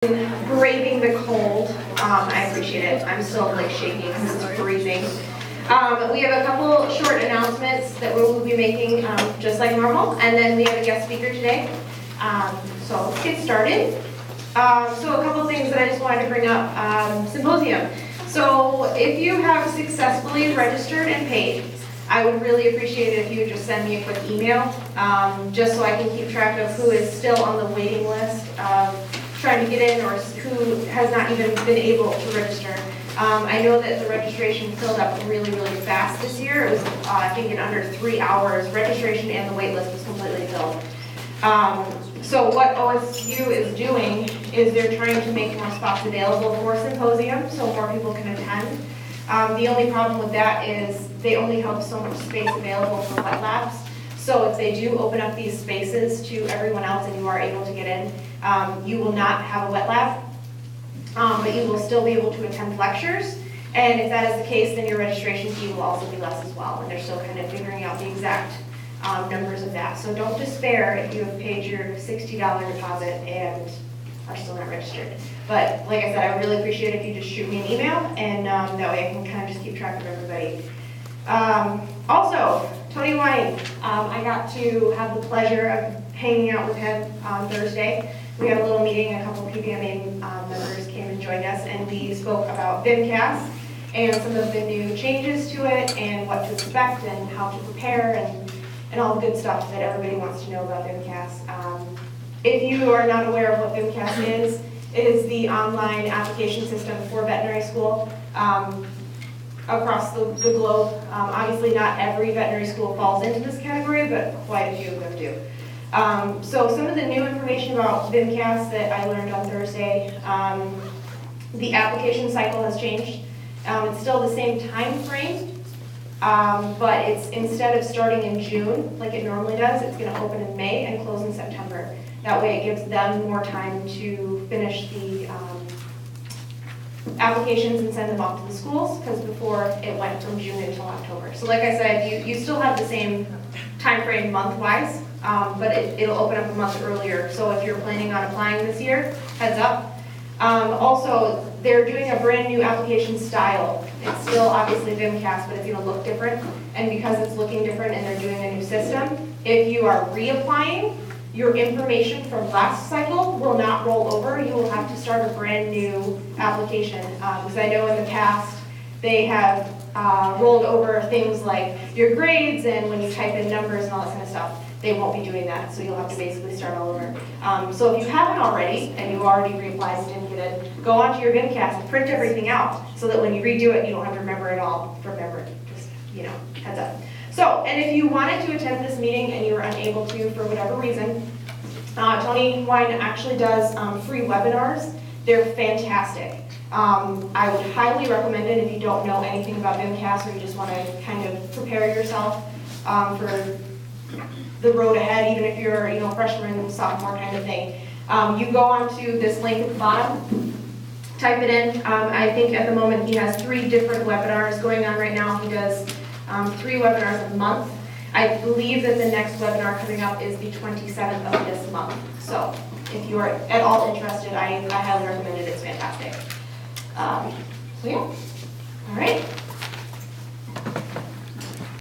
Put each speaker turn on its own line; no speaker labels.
Braving the cold. I appreciate it. I'm still like shaking because it's freezing. We have a couple short announcements that we will be making just like normal, and then we have a guest speaker today. So let's get started. So a couple things that I just wanted to bring up. Symposium. So if you have successfully registered and paid, I would really appreciate it if you would just send me a quick email, just so I can keep track of who is still on the waiting list, trying to get in, or who has not even been able to register. I know that the registration filled up really, really fast this year. It was, I think, in under 3 hours. Registration and the wait list was completely filled. So what OSU is doing is they're trying to make more spots available for Symposium so more people can attend. The only problem with that is they only have so much space available for wet labs. So if they do open up these spaces to everyone else and you are able to get in, you will not have a wet lab, but you will still be able to attend lectures. And if that is the case, then your registration fee will also be less as well. And they're still kind of figuring out the exact numbers of that. So don't despair if you have paid your $60 deposit and are still not registered. But like I said, I would really appreciate it if you just shoot me an email, and that way I can kind of just keep track of everybody. Also, Tony Wine, I got to have the pleasure of hanging out with him on Thursday. We had a little meeting, a couple of PBMA members came and joined us, and we spoke about VMCAS and some of the new changes to it and what to expect and how to prepare and all the good stuff that everybody wants to know about VMCAS. If you are not aware of what VMCAS is, it is the online application system for veterinary school across the globe. Obviously not every veterinary school falls into this category, but quite a few of them do. So some of the new information about VMCAS that I learned on Thursday, the application cycle has changed. It's still the same time frame, but it's instead of starting in June like it normally does, it's going to open in May and close in September. That way it gives them more time to finish the applications and send them off to the schools, because before it went from June until October. So like I said, you still have the same time frame month-wise, but it'll open up a month earlier. So if you're planning on applying this year, heads up. Also, they're doing a brand new application style. It's still obviously VMCAS, but it's going to look different. And because it's looking different and they're doing a new system, if you are reapplying, your information from last cycle will not roll over. You will have to start a brand new application. Because I know in the past they have rolled over things like your grades and when you type in numbers and all that kind of stuff. They won't be doing that, so you'll have to basically start all over. So if you haven't already, and you already reapplied and didn't get it, go onto your VMCAS and print everything out so that when you redo it, you don't have to remember it all from memory. Just, heads up. So, and if you wanted to attend this meeting and you were unable to for whatever reason, Tony Wine actually does free webinars. They're fantastic. I would highly recommend it if you don't know anything about VMCAS or you just want to kind of prepare yourself for the road ahead, even if you're freshman, sophomore kind of thing. You go onto this link at the bottom, type it in. I think at the moment he has 3 different webinars going on right now. He does 3 webinars a month. I believe that the next webinar coming up is the 27th of this month. So if you are at all interested, I highly recommend it. It's fantastic. So yeah, all right.